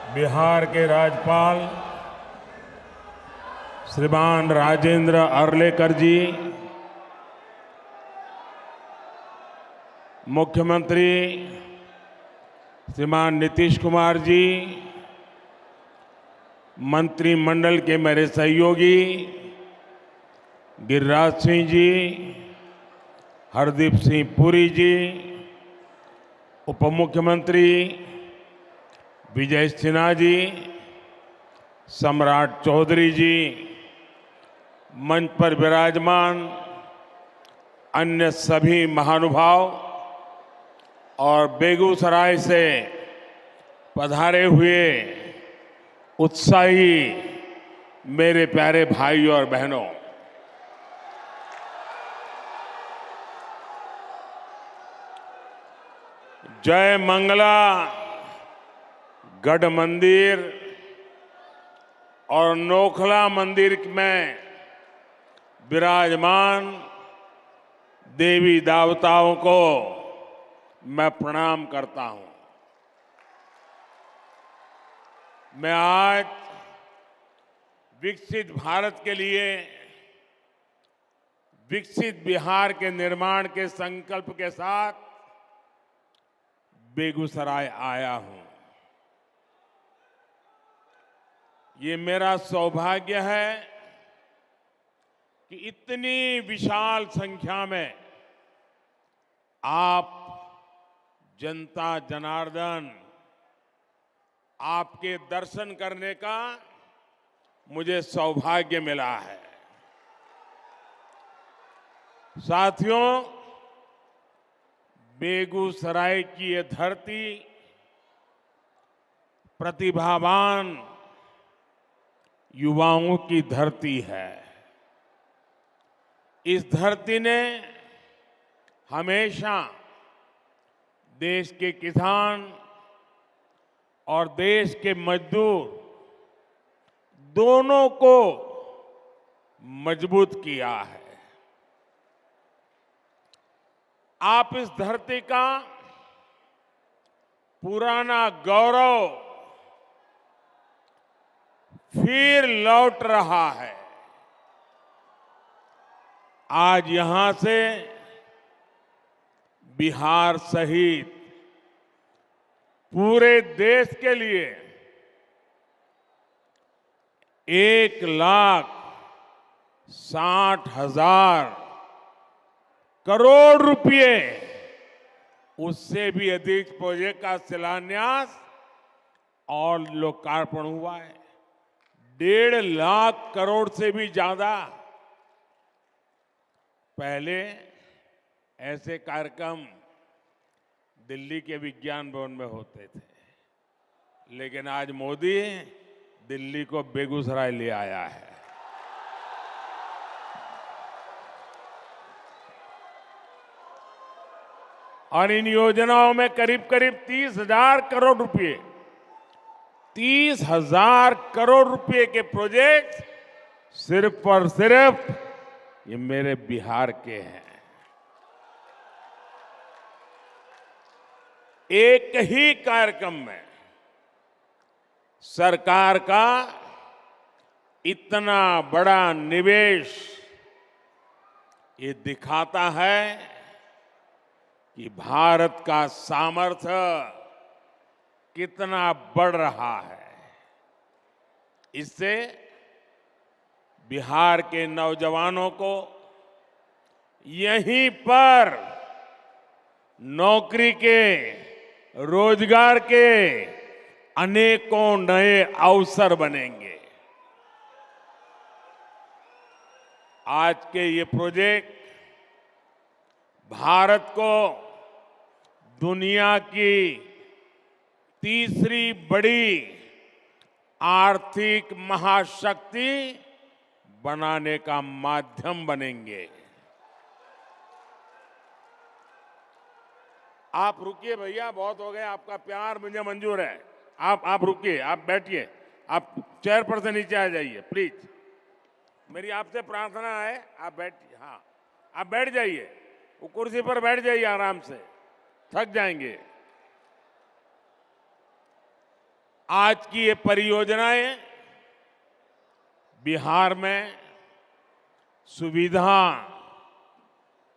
बिहार के राज्यपाल श्रीमान राजेंद्र अर्लेकर जी, मुख्यमंत्री श्रीमान नीतीश कुमार जी, मंत्रिमंडल के मेरे सहयोगी गिरिराज सिंह जी, हरदीप सिंह पुरी जी, उप मुख्यमंत्री विजय सिन्हा जी, सम्राट चौधरी जी, मंच पर विराजमान अन्य सभी महानुभाव और बेगूसराय से पधारे हुए उत्साही मेरे प्यारे भाई और बहनों, जय मंगला गढ़ मंदिर और नोखला मंदिर में विराजमान देवी देवताओं को मैं प्रणाम करता हूं। मैं आज विकसित भारत के लिए विकसित बिहार के निर्माण के संकल्प के साथ बेगूसराय आया हूं। ये मेरा सौभाग्य है कि इतनी विशाल संख्या में आप जनता जनार्दन आपके दर्शन करने का मुझे सौभाग्य मिला है। साथियों, बेगूसराय की ये धरती प्रतिभावान युवाओं की धरती है। इस धरती ने हमेशा देश के किसान और देश के मजदूर दोनों को मजबूत किया है। आप इस धरती का पुराना गौरव फिर लौट रहा है। आज यहां से बिहार सहित पूरे देश के लिए 1,60,000 करोड़ रुपए, उससे भी अधिक प्रोजेक्ट का शिलान्यास और लोकार्पण हुआ है। 1.5 लाख करोड़ से भी ज्यादा। पहले ऐसे कार्यक्रम दिल्ली के विज्ञान भवन में होते थे, लेकिन आज मोदी दिल्ली को बेगूसराय ले आया है। और इन योजनाओं में करीब करीब 30,000 करोड़ रुपए 30,000 करोड़ रुपए के प्रोजेक्ट सिर्फ और सिर्फ ये मेरे बिहार के हैं। एक ही कार्यक्रम में सरकार का इतना बड़ा निवेश ये दिखाता है कि भारत का सामर्थ्य कितना बढ़ रहा है। इससे बिहार के नौजवानों को यहीं पर नौकरी के, रोजगार के अनेकों नए अवसर बनेंगे। आज के ये प्रोजेक्ट भारत को दुनिया की तीसरी बड़ी आर्थिक महाशक्ति बनाने का माध्यम बनेंगे। आप रुकिए भैया, बहुत हो गए, आपका प्यार मुझे मंजूर है। आप रुकिए, आप बैठिए, आप चेयर पर से नीचे आ जाइए प्लीज। मेरी आपसे प्रार्थना है, आप बैठिए। हाँ, आप बैठ जाइए, वो कुर्सी पर बैठ जाइए आराम से, थक जाएंगे। आज की ये परियोजनाएं बिहार में सुविधा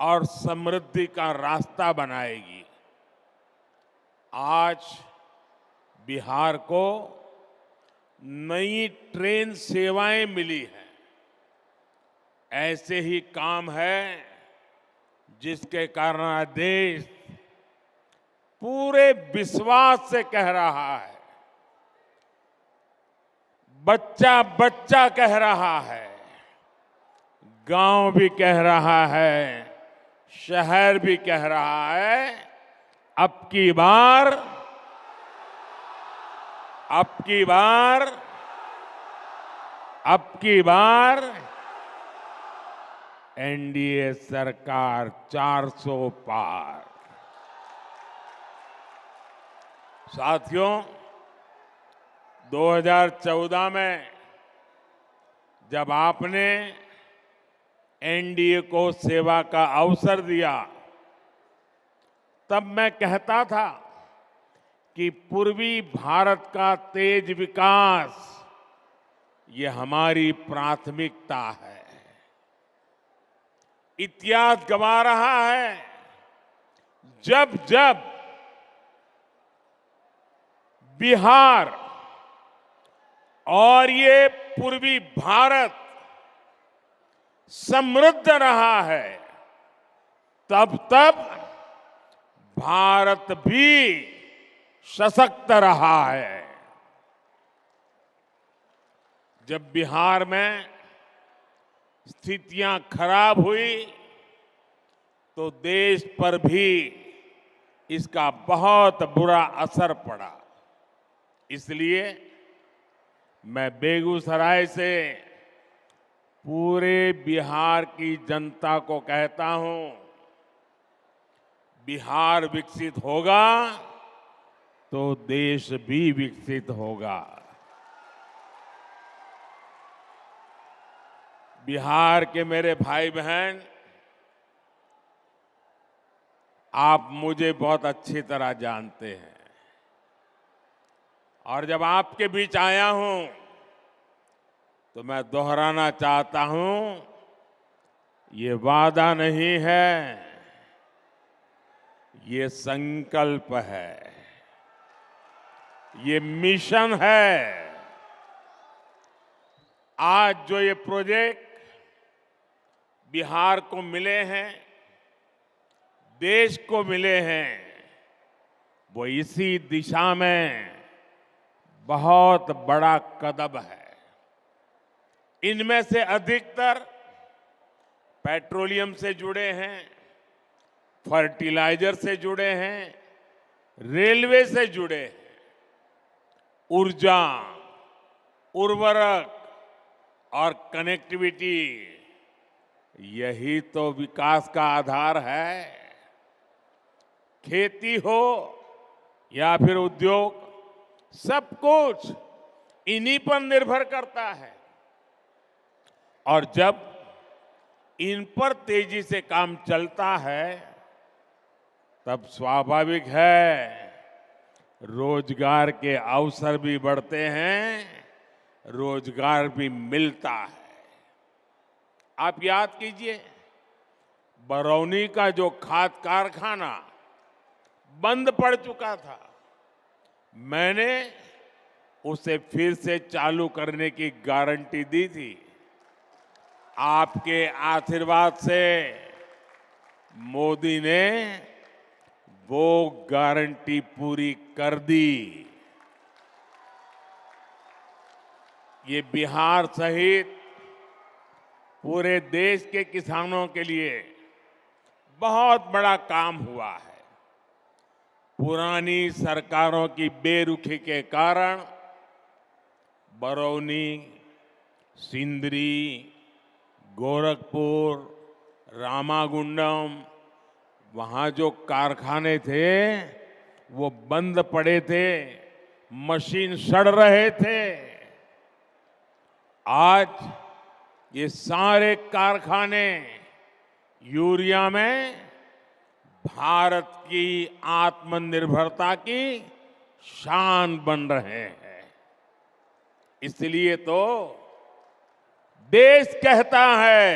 और समृद्धि का रास्ता बनाएगी। आज बिहार को नई ट्रेन सेवाएं मिली हैं। ऐसे ही काम है जिसके कारण आज देश पूरे विश्वास से कह रहा है, बच्चा बच्चा कह रहा है, गांव भी कह रहा है, शहर भी कह रहा है, अब की बार एनडीए सरकार 400 पार। साथियों, 2014 में जब आपने एनडीए को सेवा का अवसर दिया, तब मैं कहता था कि पूर्वी भारत का तेज विकास ये हमारी प्राथमिकता है। इतिहास गवा रहा है, जब जब बिहार और ये पूर्वी भारत समृद्ध रहा है, तब तब भारत भी सशक्त रहा है। जब बिहार में स्थितियां खराब हुई तो देश पर भी इसका बहुत बुरा असर पड़ा। इसलिए मैं बेगूसराय से पूरे बिहार की जनता को कहता हूं, बिहार विकसित होगा तो देश भी विकसित होगा। बिहार के मेरे भाई बहन, आप मुझे बहुत अच्छी तरह जानते हैं और जब आपके बीच आया हूं तो मैं दोहराना चाहता हूं, ये वादा नहीं है, ये संकल्प है, ये मिशन है। आज जो ये प्रोजेक्ट बिहार को मिले हैं, देश को मिले हैं, वो इसी दिशा में बहुत बड़ा कदम है। इनमें से अधिकतर पेट्रोलियम से जुड़े हैं, फर्टिलाइजर से जुड़े हैं, रेलवे से जुड़े हैं। ऊर्जा, उर्वरक और कनेक्टिविटी, यही तो विकास का आधार है। खेती हो या फिर उद्योग, सब कुछ इन्हीं पर निर्भर करता है। और जब इन पर तेजी से काम चलता है, तब स्वाभाविक है रोजगार के अवसर भी बढ़ते हैं, रोजगार भी मिलता है। आप याद कीजिए, बरौनी का जो खाद कारखाना बंद पड़ चुका था, मैंने उसे फिर से चालू करने की गारंटी दी थी। आपके आशीर्वाद से मोदी ने वो गारंटी पूरी कर दी। ये बिहार सहित पूरे देश के किसानों के लिए बहुत बड़ा काम हुआ है। पुरानी सरकारों की बेरुखी के कारण बरौनी, सिंदरी, गोरखपुर, रामागुंडम, वहां जो कारखाने थे वो बंद पड़े थे, मशीन सड़ रहे थे। आज ये सारे कारखाने यूरिया में भारत की आत्मनिर्भरता की शान बन रहे हैं। इसलिए तो देश कहता है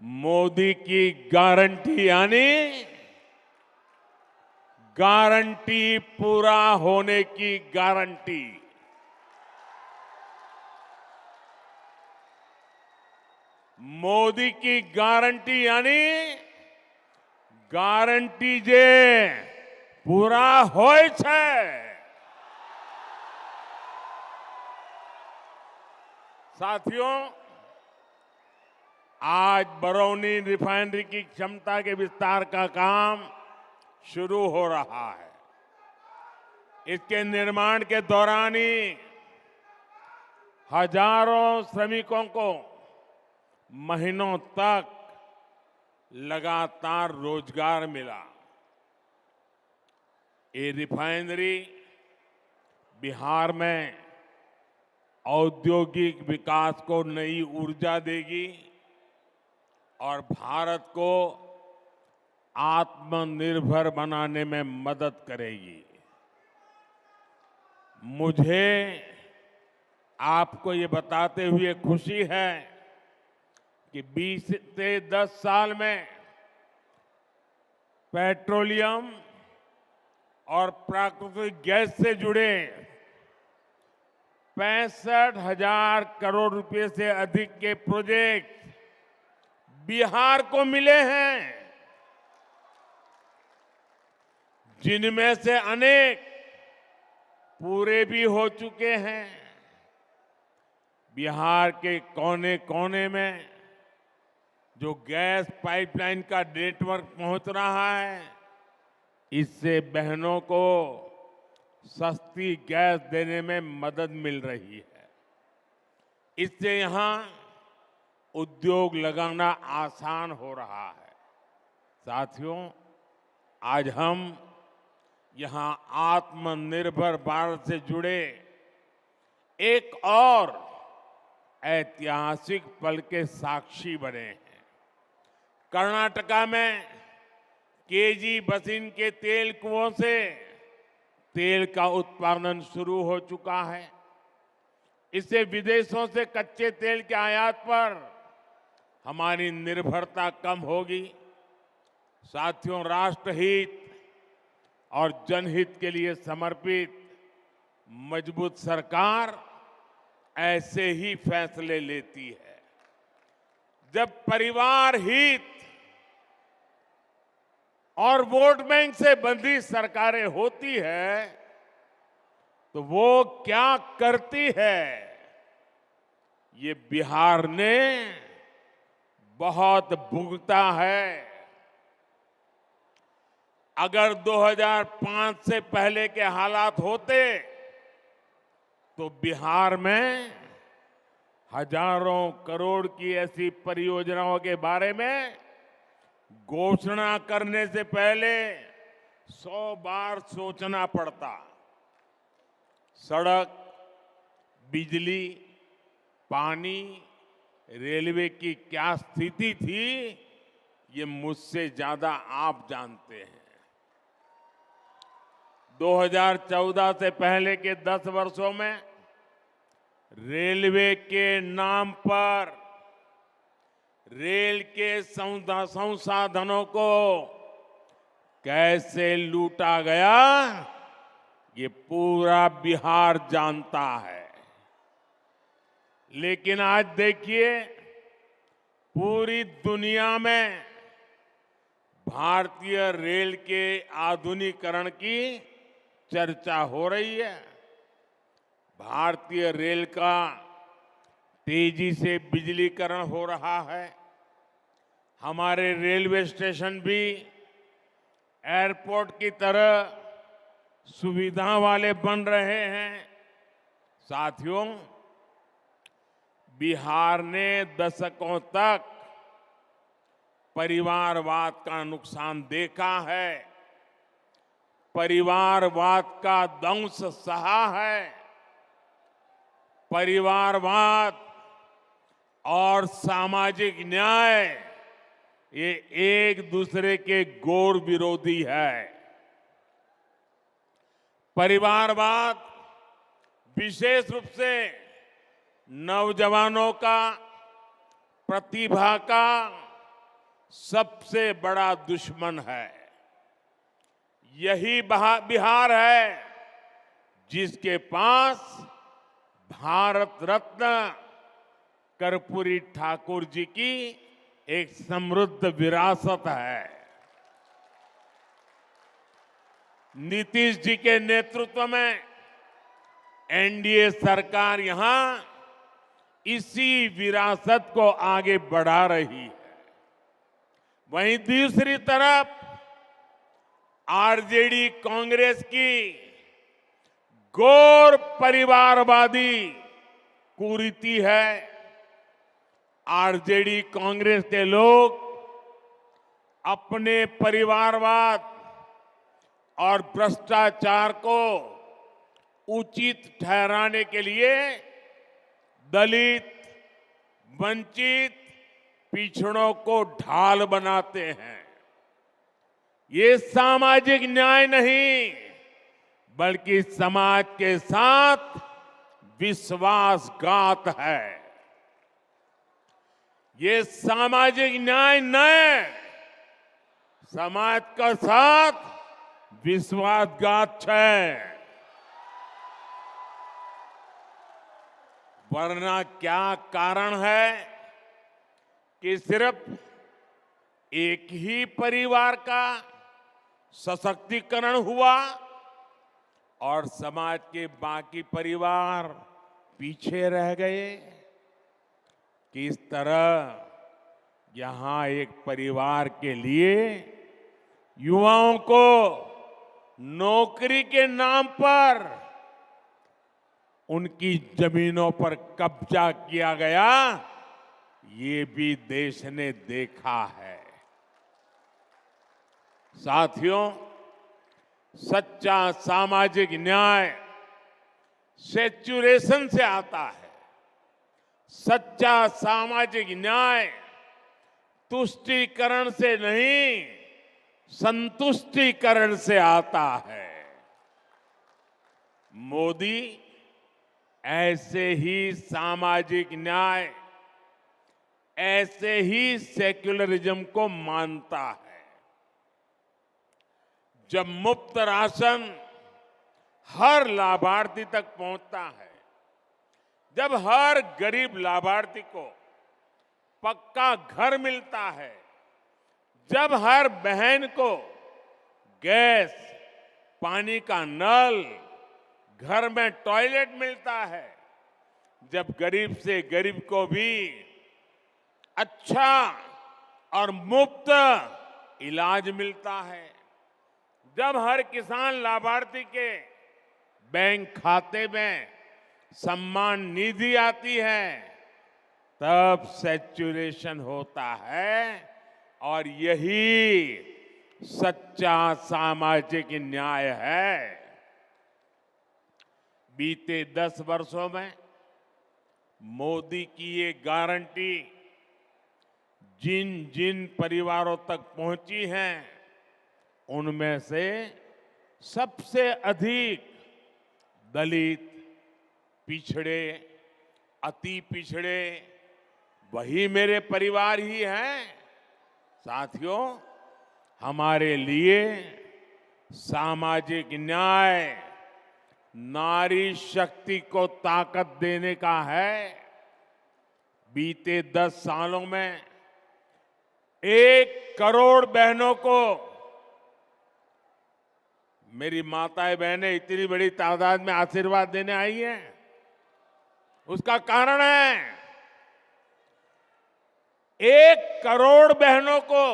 मोदी की गारंटी यानी गारंटी पूरा होने की गारंटी। मोदी की गारंटी यानी गारंटी जे पूरा होय છે। साथियों, आज बरौनी रिफाइनरी की क्षमता के विस्तार का काम शुरू हो रहा है। इसके निर्माण के दौरान ही हजारों श्रमिकों को महीनों तक लगातार रोजगार मिला। ये रिफाइनरी बिहार में औद्योगिक विकास को नई ऊर्जा देगी और भारत को आत्मनिर्भर बनाने में मदद करेगी। मुझे आपको ये बताते हुए खुशी है कि 20 से 10 साल में पेट्रोलियम और प्राकृतिक गैस से जुड़े 65,000 करोड़ रुपए से अधिक के प्रोजेक्ट बिहार को मिले हैं, जिनमें से अनेक पूरे भी हो चुके हैं। बिहार के कोने कोने में जो गैस पाइपलाइन का नेटवर्क पहुंच रहा है, इससे बहनों को सस्ती गैस देने में मदद मिल रही है। इससे यहां उद्योग लगाना आसान हो रहा है। साथियों, आज हम यहां आत्मनिर्भर भारत से जुड़े एक और ऐतिहासिक पल के साक्षी बने हैं। कर्नाटका में केजी बसिन के तेल कुओं से तेल का उत्पादन शुरू हो चुका है। इससे विदेशों से कच्चे तेल के आयात पर हमारी निर्भरता कम होगी। साथियों, राष्ट्रहित और जनहित के लिए समर्पित मजबूत सरकार ऐसे ही फैसले लेती है। जब परिवार हित और वोट बैंक से बंधी सरकारें होती है तो वो क्या करती है, ये बिहार ने बहुत भुगता है। अगर 2005 से पहले के हालात होते तो बिहार में हजारों करोड़ की ऐसी परियोजनाओं के बारे में घोषणा करने से पहले 100 बार सोचना पड़ता। सड़क, बिजली, पानी, रेलवे की क्या स्थिति थी, ये मुझसे ज्यादा आप जानते हैं। 2014 से पहले के 10 वर्षों में रेलवे के नाम पर रेल के संसाधनों को कैसे लूटा गया, ये पूरा बिहार जानता है। लेकिन आज देखिए, पूरी दुनिया में भारतीय रेल के आधुनिकीकरण की चर्चा हो रही है। भारतीय रेल का तेजी से बिजलीकरण हो रहा है। हमारे रेलवे स्टेशन भी एयरपोर्ट की तरह सुविधा वाले बन रहे हैं। साथियों, बिहार ने दशकों तक परिवारवाद का नुकसान देखा है, परिवारवाद का दंश सहा है। परिवारवाद और सामाजिक न्याय ये एक दूसरे के घोर विरोधी है। परिवारवाद विशेष रूप से नौजवानों का, प्रतिभा का सबसे बड़ा दुश्मन है। यही बिहार है जिसके पास भारत रत्न कर्पूरी ठाकुर जी की एक समृद्ध विरासत है। नीतीश जी के नेतृत्व में एनडीए सरकार यहां इसी विरासत को आगे बढ़ा रही है। वहीं दूसरी तरफ आरजेडी कांग्रेस की गौर परिवारवादी कुरीति है। आरजेडी कांग्रेस के लोग अपने परिवारवाद और भ्रष्टाचार को उचित ठहराने के लिए दलित, वंचित, पिछड़ों को ढाल बनाते हैं। ये सामाजिक न्याय नहीं, बल्कि समाज के साथ विश्वासघात है। ये सामाजिक न्याय न समाज का साथ विश्वासघात है। वरना क्या कारण है कि सिर्फ एक ही परिवार का सशक्तिकरण हुआ और समाज के बाकी परिवार पीछे रह गए? किस तरह यहां एक परिवार के लिए युवाओं को नौकरी के नाम पर उनकी जमीनों पर कब्जा किया गया, ये भी देश ने देखा है। साथियों, सच्चा सामाजिक न्याय सेचुरेशन से आता है। सच्चा सामाजिक न्याय तुष्टीकरण से नहीं, संतुष्टीकरण से आता है। मोदी ऐसे ही सामाजिक न्याय, ऐसे ही सेक्युलरिज्म को मानता है। जब मुफ्त राशन हर लाभार्थी तक पहुंचता है, जब हर गरीब लाभार्थी को पक्का घर मिलता है, जब हर बहन को गैस, पानी का नल, घर में टॉयलेट मिलता है, जब गरीब से गरीब को भी अच्छा और मुफ्त इलाज मिलता है, जब हर किसान लाभार्थी के बैंक खाते में सम्मान निधि आती है, तब सैचुरेशन होता है। और यही सच्चा सामाजिक न्याय है। बीते 10 वर्षों में मोदी की ये गारंटी जिन जिन परिवारों तक पहुंची है, उनमें से सबसे अधिक दलित, पिछड़े, अति पिछड़े वही मेरे परिवार ही हैं। साथियों, हमारे लिए सामाजिक न्याय नारी शक्ति को ताकत देने का है। बीते 10 सालों में 1 करोड़ बहनों को, मेरी माताएं बहनें इतनी बड़ी तादाद में आशीर्वाद देने आई हैं, उसका कारण है 1 करोड़ बहनों को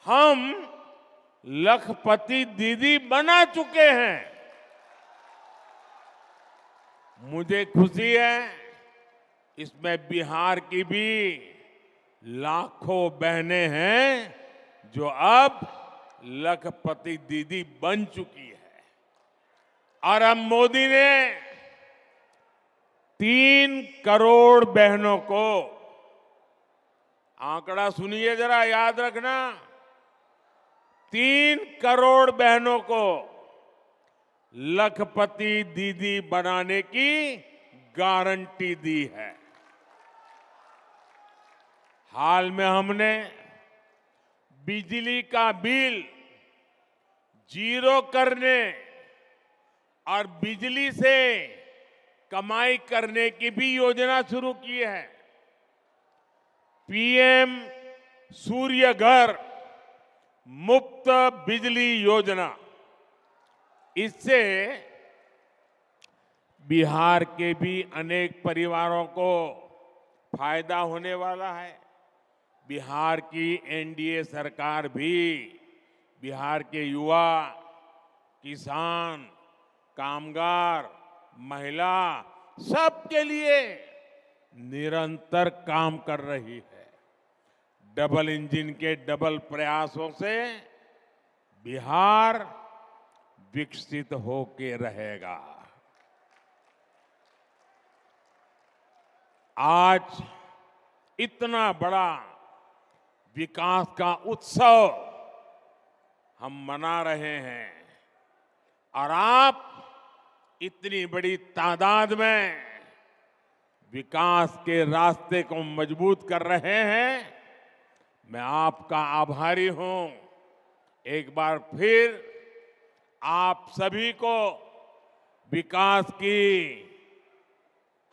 हम लखपति दीदी बना चुके हैं। मुझे खुशी है, इसमें बिहार की भी लाखों बहनें हैं जो अब लखपति दीदी बन चुकी है। और अब मोदी ने 3 करोड़ बहनों को, आंकड़ा सुनिए जरा, याद रखना, 3 करोड़ बहनों को लखपति दीदी बनाने की गारंटी दी है। हाल में हमने बिजली का बिल जीरो करने और बिजली से कमाई करने की भी योजना शुरू की है। पीएम सूर्य घर मुफ्त बिजली योजना, इससे बिहार के भी अनेक परिवारों को फायदा होने वाला है। बिहार की एनडीए सरकार भी बिहार के युवा, किसान, कामगार, महिला सबके लिए निरंतर काम कर रही है। डबल इंजन के डबल प्रयासों से बिहार विकसित होके रहेगा। आज इतना बड़ा विकास का उत्सव हम मना रहे हैं और आप इतनी बड़ी तादाद में विकास के रास्ते को मजबूत कर रहे हैं। मैं आपका आभारी हूं। एक बार फिर आप सभी को विकास की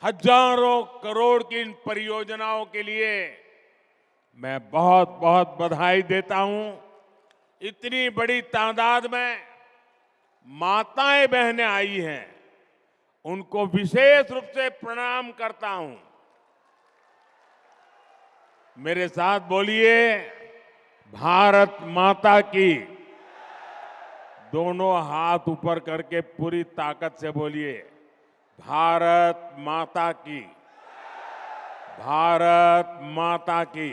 हजारों करोड़ की इन परियोजनाओं के लिए मैं बहुत बहुत बधाई देता हूं। इतनी बड़ी तादाद में माताएं बहनें आई हैं, उनको विशेष रूप से प्रणाम करता हूं। मेरे साथ बोलिए, भारत माता की। दोनों हाथ ऊपर करके पूरी ताकत से बोलिए, भारत माता की, भारत माता की,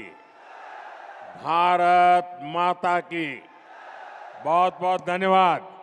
भारत माता की। बहुत बहुत धन्यवाद।